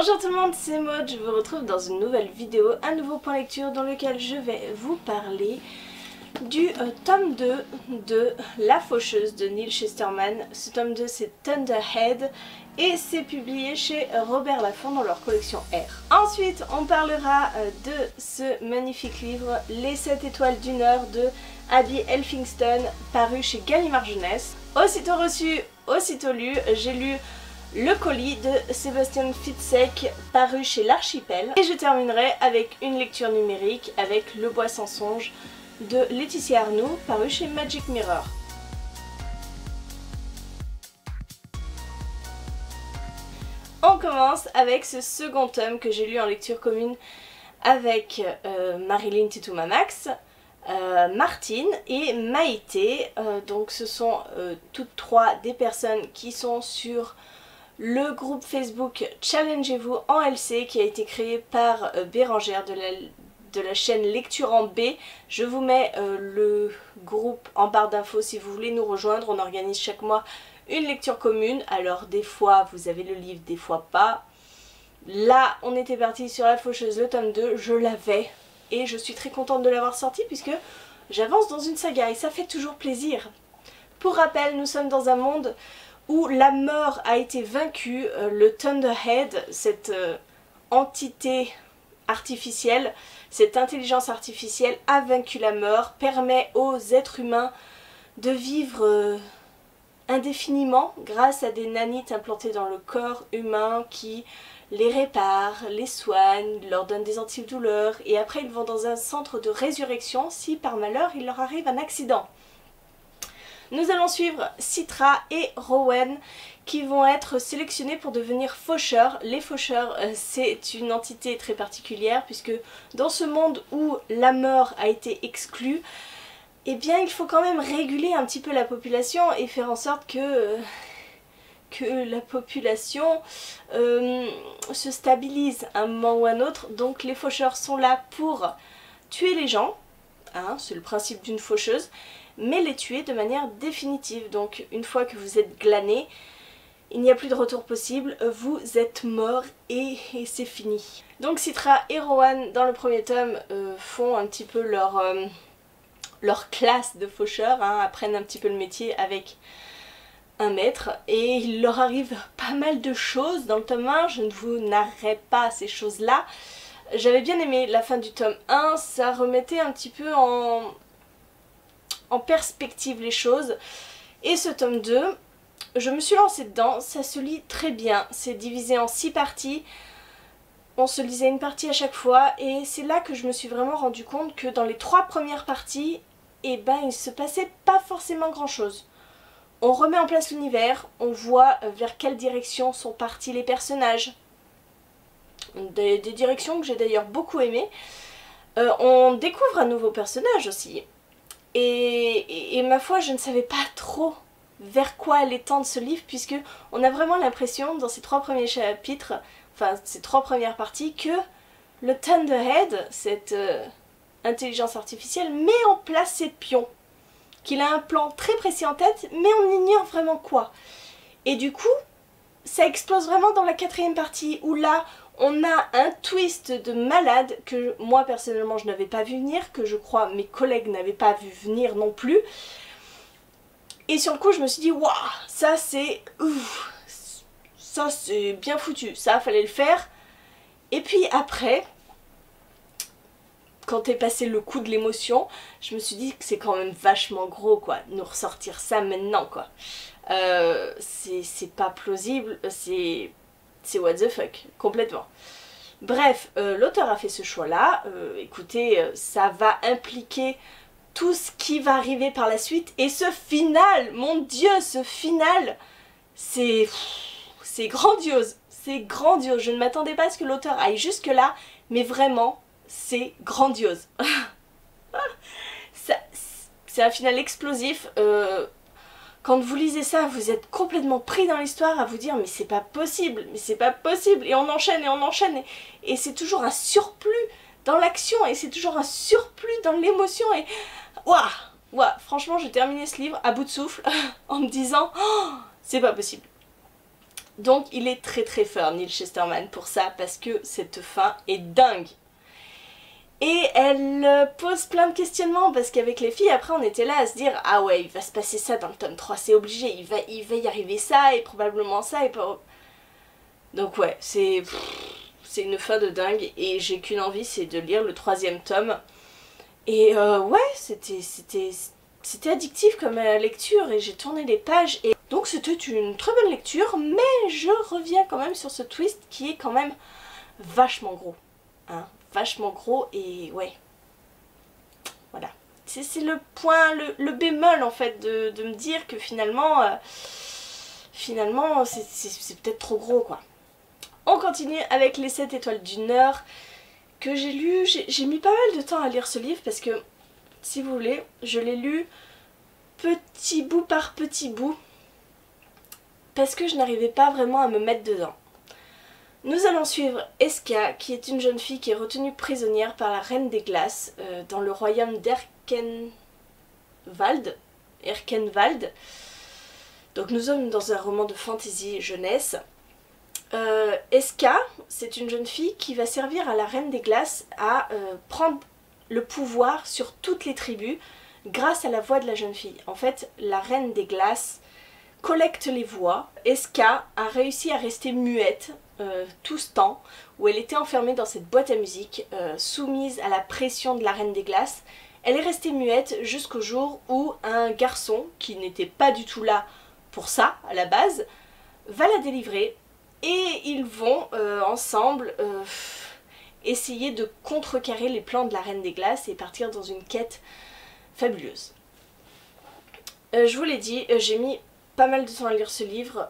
Bonjour tout le monde, c'est Maud, je vous retrouve dans une nouvelle vidéo, un nouveau point lecture dans lequel je vais vous parler du tome 2 de La Faucheuse de Neal Shusterman. Ce tome 2 c'est Thunderhead et c'est publié chez Robert Laffont dans leur collection R. Ensuite on parlera de ce magnifique livre Les 7 étoiles d'une heure de Abby Elphinstone paru chez Gallimard Jeunesse. Aussitôt reçu, aussitôt lu, j'ai lu Le colis de Sébastien Fitzek paru chez l'Archipel. Et je terminerai avec une lecture numérique avec Le Bois sans songe de Laetitia Arnoux paru chez Magic Mirror. On commence avec ce second tome que j'ai lu en lecture commune avec Marilyn Titoumamax, Martine et Maïté. Donc ce sont toutes trois des personnes qui sont sur le groupe Facebook Challengez-vous en LC qui a été créé par Bérangère de la chaîne Lecture en B. Je vous mets le groupe en barre d'infos si vous voulez nous rejoindre. On organise chaque mois une lecture commune. Alors des fois vous avez le livre, des fois pas. Là on était parti sur La Faucheuse, le tome 2, je l'avais et je suis très contente de l'avoir sorti puisque j'avance dans une saga et ça fait toujours plaisir. Pour rappel, nous sommes dans un monde où la mort a été vaincue, le Thunderhead, cette entité artificielle, cette intelligence artificielle a vaincu la mort, permet aux êtres humains de vivre indéfiniment grâce à des nanites implantées dans le corps humain qui les réparent, les soignent, leur donnent des antidouleurs et après ils vont dans un centre de résurrection si par malheur il leur arrive un accident. Nous allons suivre Citra et Rowan qui vont être sélectionnés pour devenir faucheurs. Les faucheurs, c'est une entité très particulière puisque dans ce monde où la mort a été exclue, eh bien il faut quand même réguler un petit peu la population et faire en sorte que la population se stabilise à un moment ou à un autre. Donc les faucheurs sont là pour tuer les gens, hein, c'est le principe d'une faucheuse, mais les tuer de manière définitive. Donc une fois que vous êtes glané, il n'y a plus de retour possible, vous êtes mort et c'est fini. Donc Citra et Rowan dans le premier tome font un petit peu leur classe de faucheurs, hein, apprennent un petit peu le métier avec un maître et il leur arrive pas mal de choses dans le tome 1, je ne vous narrerai pas ces choses là. J'avais bien aimé la fin du tome 1, ça remettait un petit peu en perspective les choses. Et ce tome 2, je me suis lancée dedans, ça se lit très bien, c'est divisé en 6 parties, on se lisait une partie à chaque fois et c'est là que je me suis vraiment rendu compte que dans les 3 premières parties, eh ben il se passait pas forcément grand chose. On remet en place l'univers, on voit vers quelle direction sont partis les personnages, des directions que j'ai d'ailleurs beaucoup aimées. On découvre un nouveau personnage aussi. Et ma foi, je ne savais pas trop vers quoi allait tendre ce livre puisque on a vraiment l'impression dans ces 3 premiers chapitres, enfin ces 3 premières parties, que le Thunderhead, cette intelligence artificielle, met en place ses pions. Qu'il a un plan très précis en tête, mais on ignore vraiment quoi. Et du coup, ça explose vraiment dans la 4e partie où là, on a un twist de malade que moi personnellement je n'avais pas vu venir, que je crois mes collègues n'avaient pas vu venir non plus. Et sur le coup je me suis dit waouh, ça c'est bien foutu, ça fallait le faire. Et puis après, quand est passé le coup de l'émotion, je me suis dit que c'est quand même vachement gros quoi, nous ressortir ça maintenant quoi. C'est pas plausible, c'est what the fuck, complètement. Bref, l'auteur a fait ce choix-là, écoutez, ça va impliquer tout ce qui va arriver par la suite, et ce final, mon dieu, ce final, c'est grandiose, c'est grandiose, je ne m'attendais pas à ce que l'auteur aille jusque-là, mais vraiment, c'est grandiose. C'est un final explosif, quand vous lisez ça, vous êtes complètement pris dans l'histoire à vous dire mais c'est pas possible, et on enchaîne, et c'est toujours un surplus dans l'action, et c'est toujours un surplus dans l'émotion, et waouh, franchement j'ai terminé ce livre à bout de souffle, en me disant oh, c'est pas possible. Donc il est très très fort, Neal Shusterman, pour ça, parce que cette fin est dingue. Et elle pose plein de questionnements, parce qu'avec les filles, après on était là à se dire « Ah ouais, il va se passer ça dans le tome 3, c'est obligé, il va y arriver ça, et probablement ça, et pas... » Donc ouais, c'est une fin de dingue, et j'ai qu'une envie, c'est de lire le 3e tome. Et ouais, c'était addictif comme lecture, et j'ai tourné les pages, et donc c'était une très bonne lecture, mais je reviens quand même sur ce twist qui est quand même vachement gros. Hein, vachement gros, et ouais. Voilà. C'est le point, le bémol en fait, de me dire que finalement, c'est peut-être trop gros quoi. On continue avec les 7 étoiles du Nord que j'ai lu. J'ai mis pas mal de temps à lire ce livre parce que, si vous voulez, je l'ai lu petit bout par petit bout parce que je n'arrivais pas vraiment à me mettre dedans. Nous allons suivre Eska, qui est une jeune fille qui est retenue prisonnière par la Reine des Glaces dans le royaume d'Erkenwald. Donc nous sommes dans un roman de fantasy jeunesse. Eska, c'est une jeune fille qui va servir à la Reine des Glaces à prendre le pouvoir sur toutes les tribus grâce à la voix de la jeune fille. En fait, la Reine des Glaces collecte les voix. Eska a réussi à rester muette tout ce temps où elle était enfermée dans cette boîte à musique, soumise à la pression de la Reine des Glaces. Elle est restée muette jusqu'au jour où un garçon, qui n'était pas du tout là pour ça à la base, va la délivrer et ils vont ensemble essayer de contrecarrer les plans de la Reine des Glaces et partir dans une quête fabuleuse. Je vous l'ai dit, j'ai mis pas mal de temps à lire ce livre.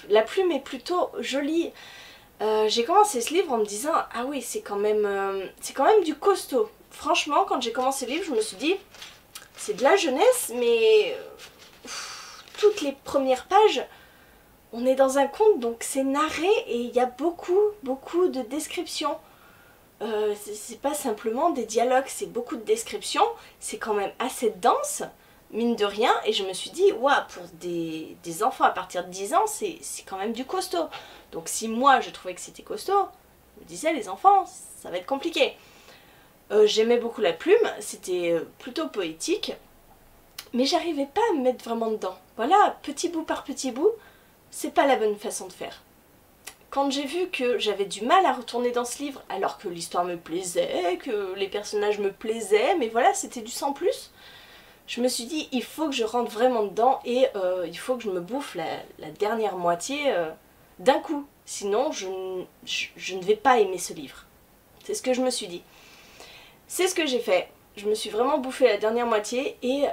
La plume est plutôt jolie. J'ai commencé ce livre en me disant « Ah oui, c'est quand même du costaud ». Franchement, quand j'ai commencé le livre, je me suis dit « C'est de la jeunesse, mais toutes les premières pages, on est dans un conte, donc c'est narré et il y a beaucoup de descriptions. C'est pas simplement des dialogues, c'est beaucoup de descriptions. C'est quand même assez dense. » Mine de rien, et je me suis dit, waouh, pour des enfants à partir de 10 ans, c'est quand même du costaud. Donc si moi je trouvais que c'était costaud, je me disais, les enfants, ça va être compliqué. J'aimais beaucoup la plume, c'était plutôt poétique, mais j'arrivais pas à me mettre vraiment dedans. Voilà, petit bout par petit bout, c'est pas la bonne façon de faire. Quand j'ai vu que j'avais du mal à retourner dans ce livre, alors que l'histoire me plaisait, que les personnages me plaisaient, mais voilà, c'était du sans plus, je me suis dit, il faut que je rentre vraiment dedans et il faut que je me bouffe la dernière moitié d'un coup. Sinon, je ne vais pas aimer ce livre. C'est ce que je me suis dit. C'est ce que j'ai fait. Je me suis vraiment bouffé la dernière moitié et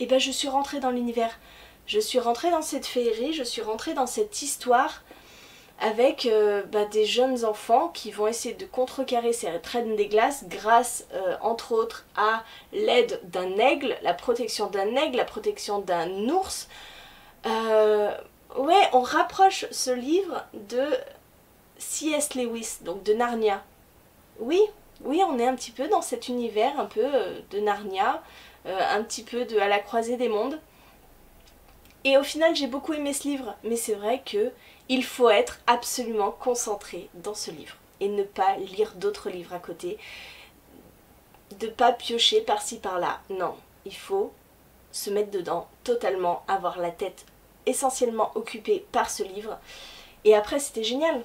ben, je suis rentrée dans l'univers. Je suis rentrée dans cette féerie, je suis rentrée dans cette histoire avec des jeunes enfants qui vont essayer de contrecarrer ces Reines des Glaces grâce, entre autres, à l'aide d'un aigle, la protection d'un aigle, la protection d'un ours. Ouais, on rapproche ce livre de C.S. Lewis, donc de Narnia. Oui, on est un petit peu dans cet univers, un peu de Narnia, un petit peu de À la croisée des mondes. Et au final, j'ai beaucoup aimé ce livre, mais c'est vrai que il faut être absolument concentré dans ce livre et ne pas lire d'autres livres à côté, de pas piocher par-ci par-là. Non, il faut se mettre dedans totalement, avoir la tête essentiellement occupée par ce livre. Et après c'était génial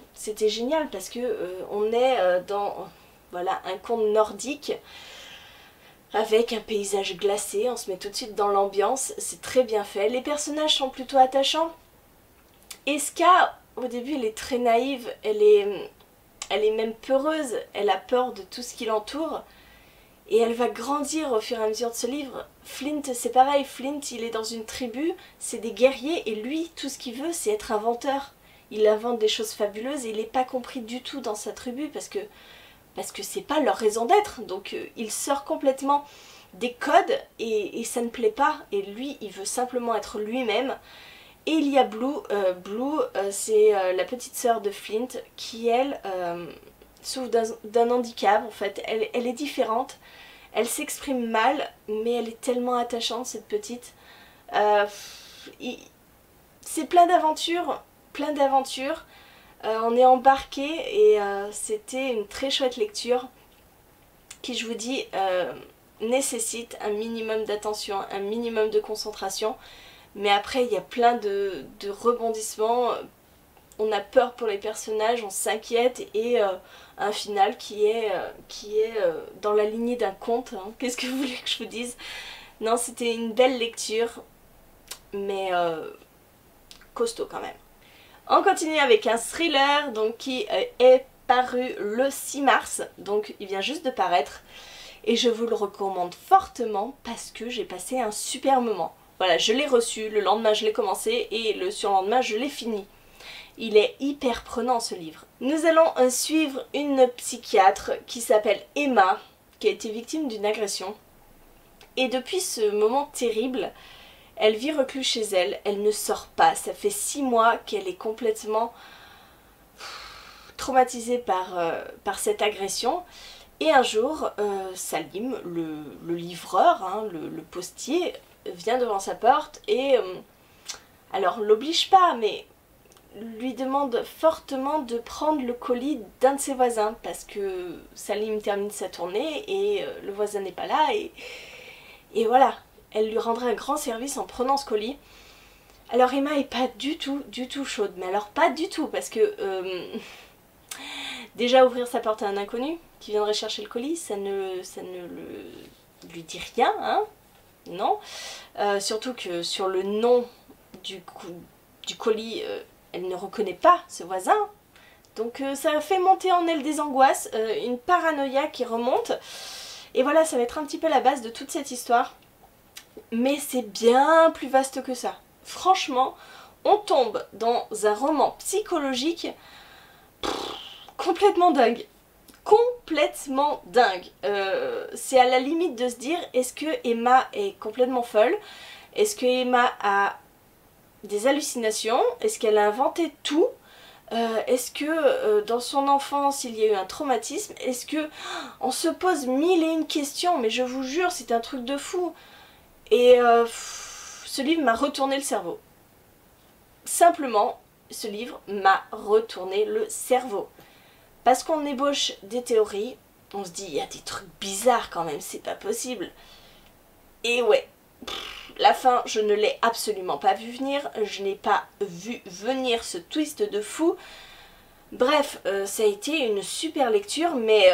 parce que on est dans voilà, un conte nordique avec un paysage glacé, on se met tout de suite dans l'ambiance, c'est très bien fait. Les personnages sont plutôt attachants. Eska, au début, elle est très naïve, elle est même peureuse, elle a peur de tout ce qui l'entoure. Et elle va grandir au fur et à mesure de ce livre. Flint, c'est pareil, Flint, il est dans une tribu, c'est des guerriers, et lui, tout ce qu'il veut, c'est être inventeur. Il invente des choses fabuleuses, et il n'est pas compris du tout dans sa tribu, parce que c'est pas leur raison d'être. Donc il sort complètement des codes, et ça ne plaît pas, et lui, il veut simplement être lui-même. Et il y a Blue, c'est la petite sœur de Flint qui, elle, souffre d'un handicap en fait. Elle est différente, elle s'exprime mal, mais elle est tellement attachante cette petite. C'est plein d'aventures, plein d'aventures. On est embarqué et c'était une très chouette lecture qui, je vous dis, nécessite un minimum d'attention, un minimum de concentration. Mais après il y a plein de rebondissements, on a peur pour les personnages, on s'inquiète et un final qui est dans la lignée d'un conte, hein. Qu'est-ce que vous voulez que je vous dise? Non, c'était une belle lecture, mais costaud quand même. On continue avec un thriller donc, qui est paru le 6 mars, donc il vient juste de paraître. Et je vous le recommande fortement parce que j'ai passé un super moment. Voilà, je l'ai reçu, le lendemain je l'ai commencé et le surlendemain je l'ai fini. Il est hyper prenant ce livre. Nous allons suivre une psychiatre qui s'appelle Emma, qui a été victime d'une agression. Et depuis ce moment terrible, elle vit recluse chez elle, elle ne sort pas. Ça fait 6 mois qu'elle est complètement traumatisée par cette agression. Et un jour, Salim, le livreur, hein, le postier, vient devant sa porte et, alors l'oblige pas, mais lui demande fortement de prendre le colis d'un de ses voisins parce que Salim termine sa tournée et le voisin n'est pas là et voilà, elle lui rendrait un grand service en prenant ce colis. Alors Emma est pas du tout chaude, mais alors pas du tout parce que déjà ouvrir sa porte à un inconnu qui viendrait chercher le colis, ça ne lui dit rien, hein, non. Surtout que sur le nom du colis, elle ne reconnaît pas ce voisin. Donc ça fait monter en elle des angoisses, une paranoïa qui remonte. Et voilà, ça va être un petit peu la base de toute cette histoire. Mais c'est bien plus vaste que ça. Franchement, on tombe dans un roman psychologique complètement dingue. Complètement dingue. C'est à la limite de se dire, est-ce que Emma est complètement folle? Est-ce que Emma a des hallucinations? Est-ce qu'elle a inventé tout? Est-ce que dans son enfance il y a eu un traumatisme? Est-ce que on se pose mille et une questions, mais je vous jure c'est un truc de fou. Et ce livre m'a retourné le cerveau. Simplement, ce livre m'a retourné le cerveau. Parce qu'on ébauche des théories, on se dit il y a des trucs bizarres quand même, c'est pas possible. Et ouais, la fin, je ne l'ai absolument pas vu venir, je n'ai pas vu venir ce twist de fou. Bref, ça a été une super lecture, mais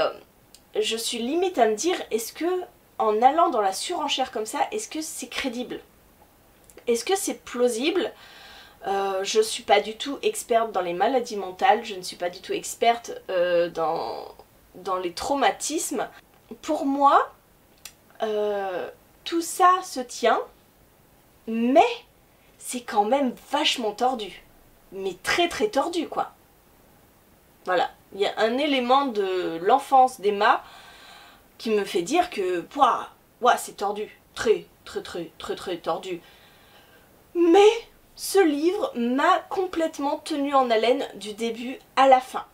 je suis limite à me dire, est-ce que, en allant dans la surenchère comme ça, est-ce que c'est crédible? Est-ce que c'est plausible? Je ne suis pas du tout experte dans les maladies mentales, je ne suis pas du tout experte dans les traumatismes. Pour moi, tout ça se tient, mais c'est quand même vachement tordu. Mais très très tordu quoi. Voilà, il y a un élément de l'enfance d'Emma qui me fait dire que ouah, c'est tordu, très tordu. Mais ce livre m'a complètement tenu en haleine du début à la fin.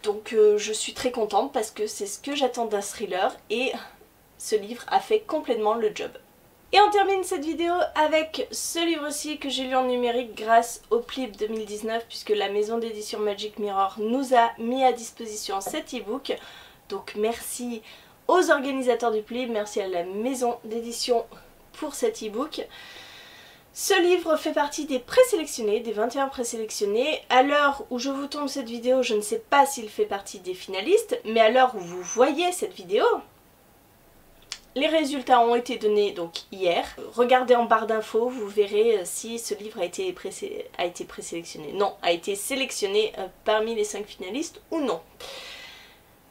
Donc je suis très contente parce que c'est ce que j'attends d'un thriller et ce livre a fait complètement le job. Et on termine cette vidéo avec ce livre-ci que j'ai lu en numérique grâce au Plib 2019 puisque la maison d'édition Magic Mirror nous a mis à disposition cet e-book. Donc merci aux organisateurs du Plib, merci à la maison d'édition pour cet e-book. Ce livre fait partie des présélectionnés, des 21 présélectionnés. À l'heure où je vous tourne cette vidéo, je ne sais pas s'il fait partie des finalistes, mais à l'heure où vous voyez cette vidéo, les résultats ont été donnés donc hier. Regardez en barre d'infos, vous verrez si ce livre a été présélectionné. Non, a été sélectionné parmi les 5 finalistes ou non.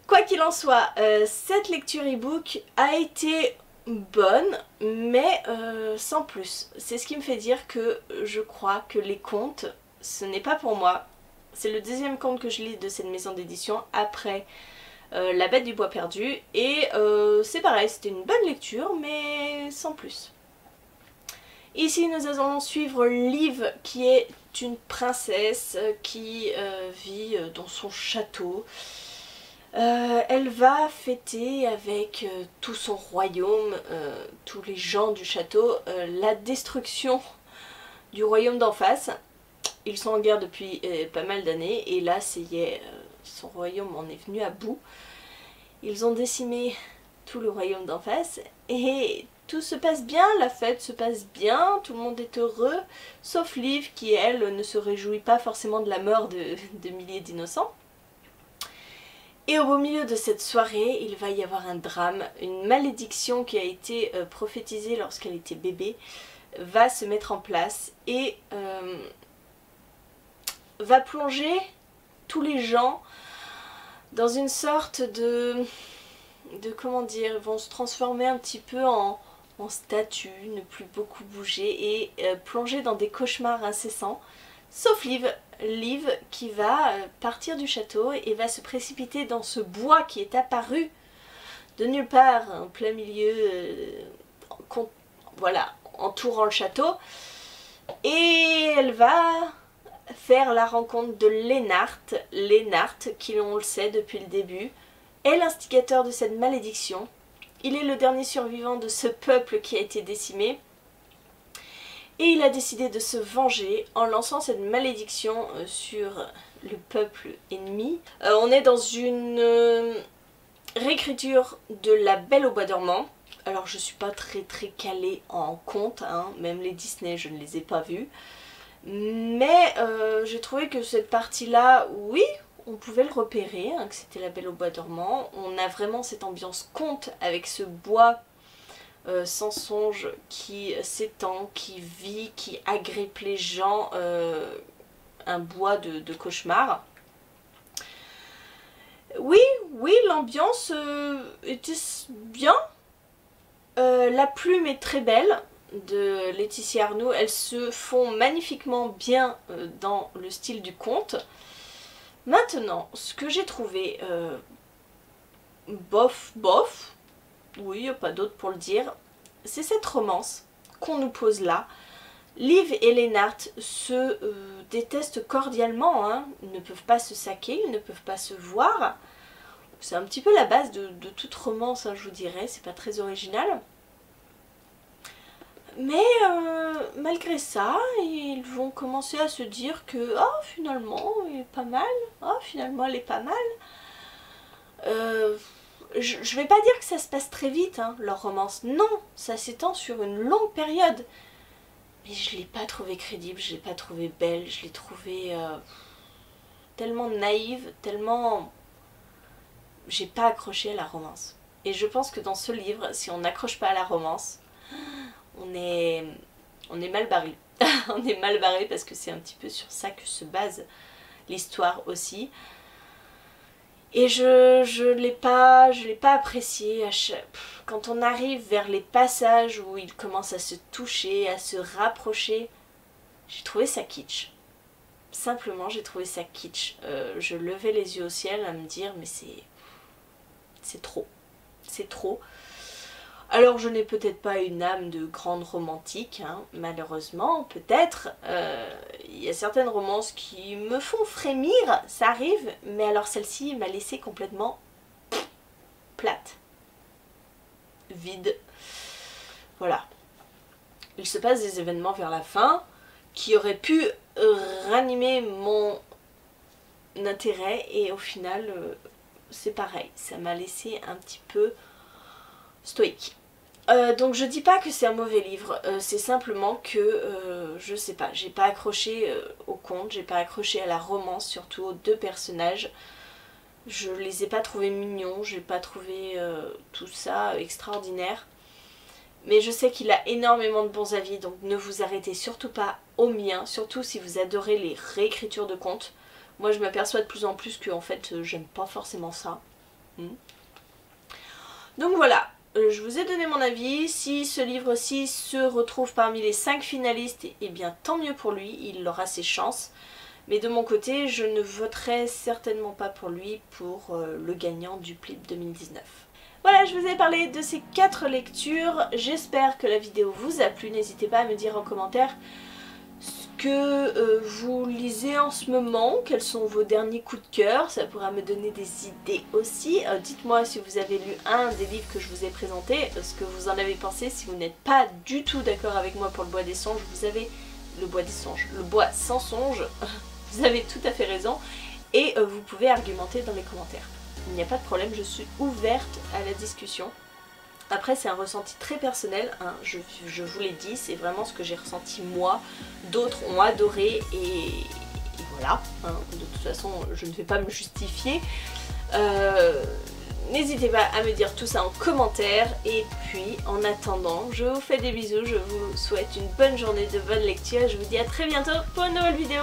Quoi qu'il en soit, cette lecture e-book a été bonne, mais sans plus. C'est ce qui me fait dire que je crois que les contes, ce n'est pas pour moi. C'est le deuxième conte que je lis de cette maison d'édition après La Bête du Bois Perdu. Et c'est pareil, c'était une bonne lecture, mais sans plus. Ici, nous allons suivre Liv, qui est une princesse qui vit dans son château. Elle va fêter avec tout son royaume, tous les gens du château, la destruction du royaume d'en face. Ils sont en guerre depuis pas mal d'années et là, ça y est, son royaume en est venu à bout. Ils ont décimé tout le royaume d'en face et tout se passe bien, la fête se passe bien, tout le monde est heureux, sauf Liv qui, elle, ne se réjouit pas forcément de la mort de milliers d'innocents. Et au beau milieu de cette soirée, il va y avoir un drame, une malédiction qui a été prophétisée lorsqu'elle était bébé, va se mettre en place et va plonger tous les gens dans une sorte de comment dire, vont se transformer un petit peu en statues, ne plus beaucoup bouger et plonger dans des cauchemars incessants, sauf Liv qui va partir du château et va se précipiter dans ce bois qui est apparu de nulle part en plein milieu, voilà, entourant le château, et elle va faire la rencontre de Lennart qui, on le sait depuis le début, est l'instigateur de cette malédiction. Il est le dernier survivant de ce peuple qui a été décimé. Et il a décidé de se venger en lançant cette malédiction sur le peuple ennemi. On est dans une réécriture de La Belle au bois dormant. Alors je suis pas très calée en contes, hein. Même les Disney je ne les ai pas vus. Mais j'ai trouvé que cette partie-là, oui, on pouvait le repérer, hein, que c'était La Belle au bois dormant. On a vraiment cette ambiance conte avec ce bois sans songe qui s'étend, qui vit, qui agrippe les gens, un bois de cauchemar. Oui, l'ambiance était bien. La plume est très belle de Laetitia Arnoux. Elles se font magnifiquement bien dans le style du conte. Maintenant, ce que j'ai trouvé bof, oui, il n'y a pas d'autre pour le dire, c'est cette romance qu'on nous pose là. Liv et Lennart se détestent cordialement, hein. Ils ne peuvent pas se saquer, ils ne peuvent pas se voir. C'est un petit peu la base de toute romance, hein, je vous dirais, c'est pas très original. Mais malgré ça, ils vont commencer à se dire que oh, finalement, il est pas mal, oh, finalement, elle est pas mal. Je vais pas dire que ça se passe très vite, hein, leur romance. Non, ça s'étend sur une longue période. Mais je l'ai pas trouvée crédible, je l'ai pas trouvée belle, je l'ai trouvée tellement naïve, tellement... J'ai pas accroché à la romance. Et je pense que dans ce livre, si on n'accroche pas à la romance, on est mal barré. On est mal barré parce que c'est un petit peu sur ça que se base l'histoire aussi. Et je l'ai pas apprécié. Quand on arrive vers les passages où ils commencent à se toucher, à se rapprocher, j'ai trouvé ça kitsch. Simplement, j'ai trouvé ça kitsch. Je levais les yeux au ciel à me dire, mais c'est trop. C'est trop. Alors, je n'ai peut-être pas une âme de grande romantique, hein, malheureusement, peut-être. Il y a certaines romances qui me font frémir, ça arrive, mais alors celle-ci m'a laissé complètement plate, vide. Voilà. Il se passe des événements vers la fin qui auraient pu ranimer mon intérêt et au final, c'est pareil. Ça m'a laissé un petit peu stoïque. Donc je dis pas que c'est un mauvais livre, c'est simplement que, je sais pas, j'ai pas accroché au conte, j'ai pas accroché à la romance, surtout aux deux personnages. Je les ai pas trouvés mignons, j'ai pas trouvé tout ça extraordinaire. Mais je sais qu'il a énormément de bons avis, donc ne vous arrêtez surtout pas aux miens, surtout si vous adorez les réécritures de contes. Moi je m'aperçois de plus en plus que en fait j'aime pas forcément ça. Donc voilà. Je vous ai donné mon avis, si ce livre-ci se retrouve parmi les 5 finalistes, eh bien tant mieux pour lui, il aura ses chances. Mais de mon côté, je ne voterai certainement pas pour lui pour le gagnant du PLIP 2019. Voilà, je vous ai parlé de ces 4 lectures, j'espère que la vidéo vous a plu, n'hésitez pas à me dire en commentaire ce que vous lisez en ce moment, quels sont vos derniers coups de cœur, ça pourra me donner des idées aussi. Dites-moi si vous avez lu un des livres que je vous ai présentés, ce que vous en avez pensé, si vous n'êtes pas du tout d'accord avec moi pour le Bois des Songes, vous avez le bois des songes, le bois sans songe. Vous avez tout à fait raison et vous pouvez argumenter dans les commentaires. Il n'y a pas de problème, je suis ouverte à la discussion. Après c'est un ressenti très personnel, hein, je vous l'ai dit, c'est vraiment ce que j'ai ressenti moi. D'autres ont adoré et voilà, hein, de toute façon je ne vais pas me justifier. N'hésitez pas à me dire tout ça en commentaire et puis en attendant je vous fais des bisous, je vous souhaite une bonne journée, de bonne lecture et je vous dis à très bientôt pour une nouvelle vidéo.